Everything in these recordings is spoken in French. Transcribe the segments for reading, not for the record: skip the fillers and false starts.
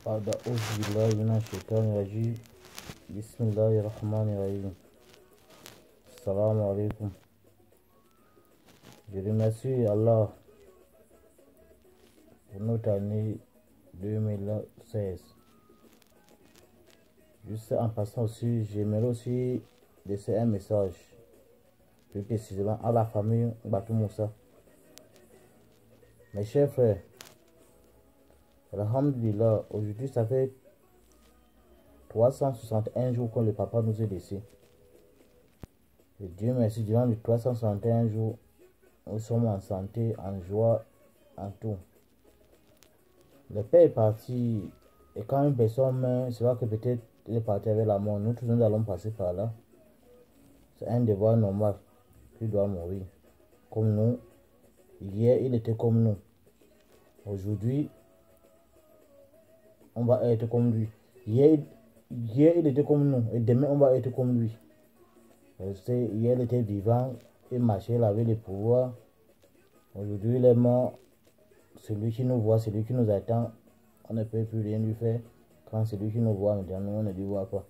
بعد أعوذ بالله من الشيطان الرجيم بسم الله الرحمن الرحيم. Assalamu alaikum. Je remercie Allah pour notre année 2016. Juste en passant aussi, j'aimerais aussi laisser un message, plus précisément à la famille Batou Moussa. Mes chers frères, alhamdulillah, aujourd'hui ça fait 361 jours que le papa nous est laissé. Et Dieu merci, durant les 361 jours, nous sommes en santé, en joie, en tout. Le père est parti, et quand une personne meurt, c'est vrai que peut-être il est parti avec la mort. Nous tous nous allons passer par là. C'est un devoir normal qu'il doit mourir. Comme nous, hier il était comme nous. Aujourd'hui, on va être comme lui. Hier il était comme nous, et demain on va être comme lui. Hier il était vivant, il marchait, il avait le pouvoir. Aujourd'hui il est mort. Celui qui nous voit, celui qui nous attend, on ne peut plus rien lui faire. Quand celui qui nous voit, maintenant on ne lui voit pas.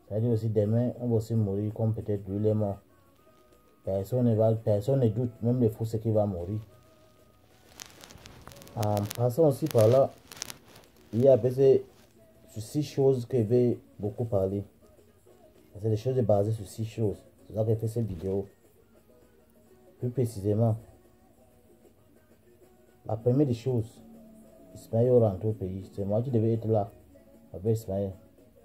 C'est-à-dire aussi demain, on va aussi mourir comme peut-être lui il est mort. Personne ne doute, même les fous, c'est qu'il va mourir. En passant aussi par là, il y a peut-être sur 6 choses que je vais beaucoup parler. C'est des choses basées sur 6 choses. C'est ça que j'ai fait cette vidéo. Plus précisément, la première des choses, Ismaël rentre au pays. C'est moi qui devais être là avec Ismaël.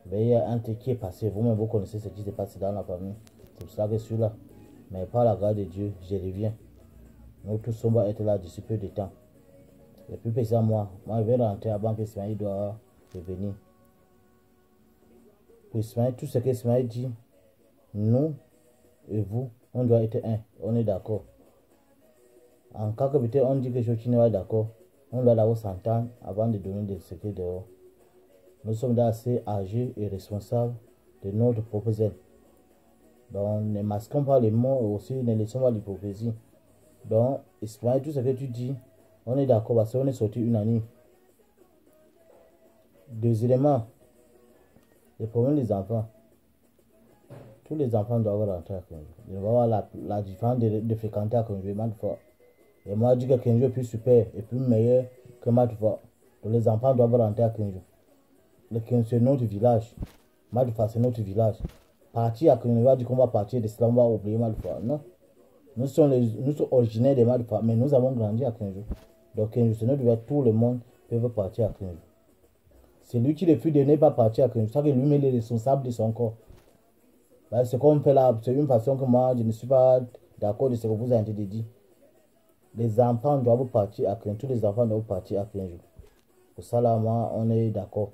Mais il y a un truc qui est passé. Vous-même, vous connaissez ce qui s'est passé dans la famille. C'est pour ça que je suis là. Mais par la grâce de Dieu, je reviens. Nous tous, on va être là d'ici peu de temps. Et plus précisément, moi, je vais rentrer avant que Ismaël doit revenir. Pour Ismaël, tout ce que Ismaël dit, nous et vous, on doit être un. On est d'accord. En cas que peut-être on dit quelque chose qui n'est pas d'accord, on doit d'abord s'entendre avant de donner des secrets dehors. Nous sommes assez âgés et responsables de notre propre aide. Donc, ne masquons pas les mots et aussi ne laissons pas l'hypocrisie. Donc, Ismaël, tout ce que tu dis, on est d'accord parce qu'on est sorti unanime. Deuxièmement, le problème des enfants. Tous les enfants doivent rentrer à 15 jours. Il va y avoir la différence de fréquenter à 15 jours, mal fois. Et moi, je dis que 15 jours est plus super et plus meilleur que mal fois. Donc, les enfants doivent rentrer à 15 jours. Le 15, c'est notre village. Mal fois, c'est notre village. Partir à 15 jours, on va dire qu'on va partir de cela, on va oublier mal fois. Non. Nous sommes originaires de mal fois, mais nous avons grandi à 15 jours. Donc, 15 jours, c'est notre village. Tout le monde peut partir à 15 jours. C'est lui qui refuse de ne pas partir à 15 jours. C'est ça que lui-même est responsable de son corps. Ce qu'on fait là, c'est une façon que moi, je ne suis pas d'accord de ce que vous avez dit. Les enfants doivent partir à 15 jours. Tous les enfants doivent partir à 15 jours. Pour ça, là, moi, on est d'accord.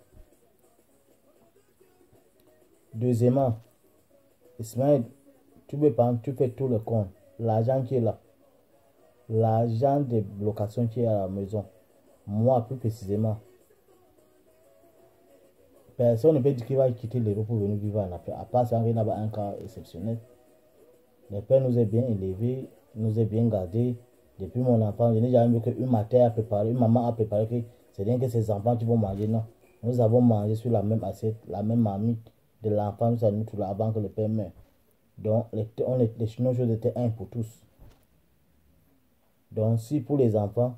Deuxièmement, Ismaël, tu fais tout le compte. L'argent qui est là. L'argent de location qui est à la maison. Moi, plus précisément. Personne ne peut dire qu'il va quitter l'Europe pour venir vivre en Afrique. À part ça, il y a un cas exceptionnel. Le père nous est bien élevé, nous est bien gardé. Depuis mon enfant, je n'ai jamais vu qu'une maman a préparé que c'est bien que ces enfants qui vont manger. Non. Nous avons mangé sur la même assiette, la même marmite de l'enfant, nous avons tout là avant que le père meure. Donc, nos choses étaient un pour tous. Donc, si pour les enfants,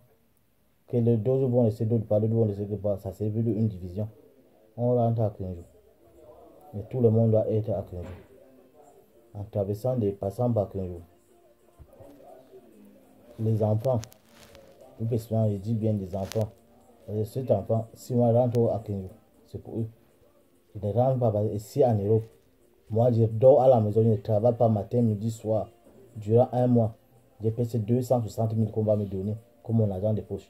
que les deux vont laisser d'autres pas, d'autres vont laisser que pas, ça servit d'une division. On rentre à 15 jours. Mais tout le monde doit être à 15 jours. En traversant des passants par 15 jours. Les enfants, plus précisément, je dis bien des enfants. Cet enfant, si moi je rentre à 15 jours, c'est pour eux. Je ne rentre pas ici en Europe. Moi, je dors à la maison, je ne travaille pas matin, midi, soir. Durant un mois, j'ai payé 260 000 qu'on va me donner comme mon argent de poche.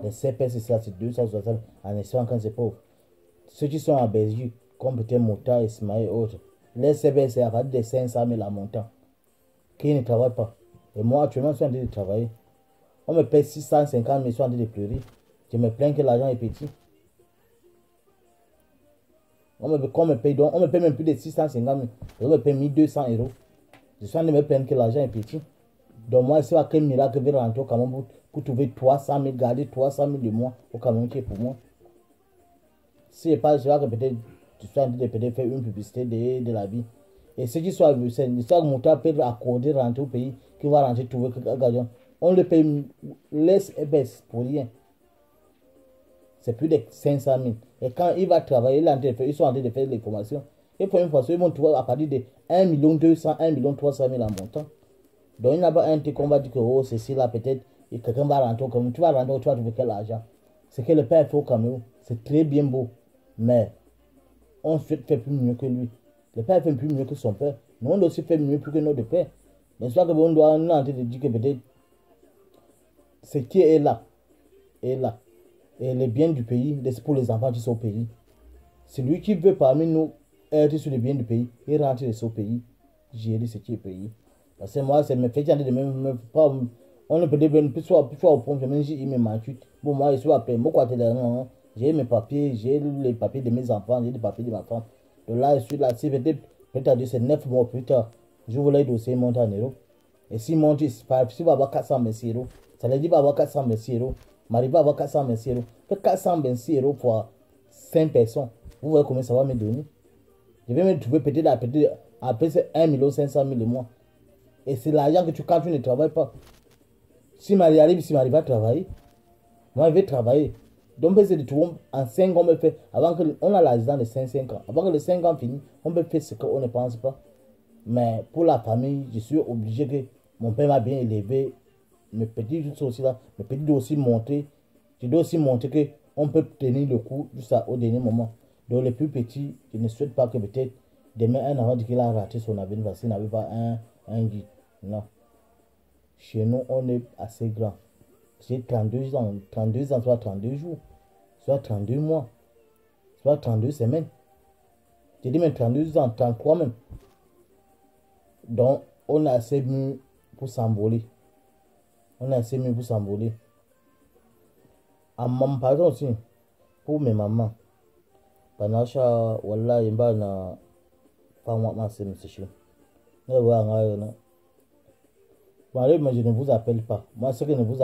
Les CPS, c'est 260 000 en espérant quand c'est pauvre. Ceux qui sont en Belgique, comme peut-être Mouta, Ismaël et autres, les CPS, c'est à partir de 500 000 à montant. Qui ne travaillent pas. Et moi, actuellement, je suis en train de travailler. On me paye 650 000, je suis en train de pleurer. Je me plains que l'argent est petit. On me paye même plus de 650 000. On me paye 1200 euros. Je suis en train de me plaindre que l'argent est petit. Donc moi, c'est quel miracle que je vais rentrer au Cameroun pour trouver 300 000, garder 300 000 de moi au Cameroun qui est pour moi. Si pas, je vois que peut-être tu sois en train de peut-être faire une publicité de la vie. Et ceux qui sont c'est l'histoire que Mouta peut accorder rentrer au pays, qui va rentrer trouver quelqu'un gagnant. On le paye laisse et baisse pour rien. C'est plus de 500 000. Et quand il va travailler, ils sont en train de faire les formations. Et pour une fois, ils vont trouver à partir de 1 200 000, 1 300 000 en montant. Donc il n'y a pas un truc qu'on va dire que oh, ceci là peut-être, et quelqu'un va rentrer au Cameroun. Tu vas rentrer, tu vas trouver quel argent. Ce que le père fait au Cameroun, c'est très bien beau. Mais on fait plus mieux que lui. Le père fait plus mieux que son père. Nous, on doit aussi faire mieux plus que notre père. Mais c'est que on doit en train de dire que peut-être ce qui est là, est là. Et les biens du pays, c'est pour les enfants qui sont au pays. C'est lui qui veut parmi nous être sur les biens du pays et rentrer au pays, gérer ce qui est pays. Parce que moi, c'est mes faits de même pas. On ne peut plus soit au point de même il me manque. Bon, moi, je suis après, moi, quoi, j'ai mes papiers, j'ai les papiers de mes enfants, j'ai les papiers de ma femme. Donc là, je suis là, si peut-être c'est 9 mois plus tard, je voulais dossier monter en euros. Et si monte, si va avoir 426 euros, ça veut dire va avoir 426 euros. Marie va avoir 426 euros. Fait 426 euros pour 5 personnes. Vous voyez combien ça va me donner? Je vais me trouver peut-être à peu près 1 500 000 le mois. Et c'est l'argent que quand tu ne travailles pas. Si Marie arrive, si Marie va travailler, moi je vais travailler. Donc c'est de trouver en 5 ans, on peut faire, avant qu'on a l'argent de 5 ans, avant que les 5 ans finissent, on peut faire ce qu'on ne pense pas. Mais pour la famille, je suis obligé que mon père m'a bien élevé. Mes petits aussi là, mes petits doivent aussi monter. Je dois aussi montrer qu'on peut tenir le coup jusqu'au dernier moment. Donc les plus petits, je ne souhaite pas que peut-être demain un enfant dit qu'il a raté son avenir parce qu'il n'avait pas un guide. Non. Chez nous, on est assez grand. J'ai 32 ans, soit 32 jours, soit 32 mois, soit 32 semaines. J'ai dit même 32 ans, 33 même. Donc, on a assez mieux pour s'envoler. On a assez mieux pour s'envoler. En maman, pardon aussi, pour mes mamans. Pendant que voilà, il y a na pas moi, c'est monsieur. Mais voilà, je ne vous appelle pas. Moi, ce que ne vous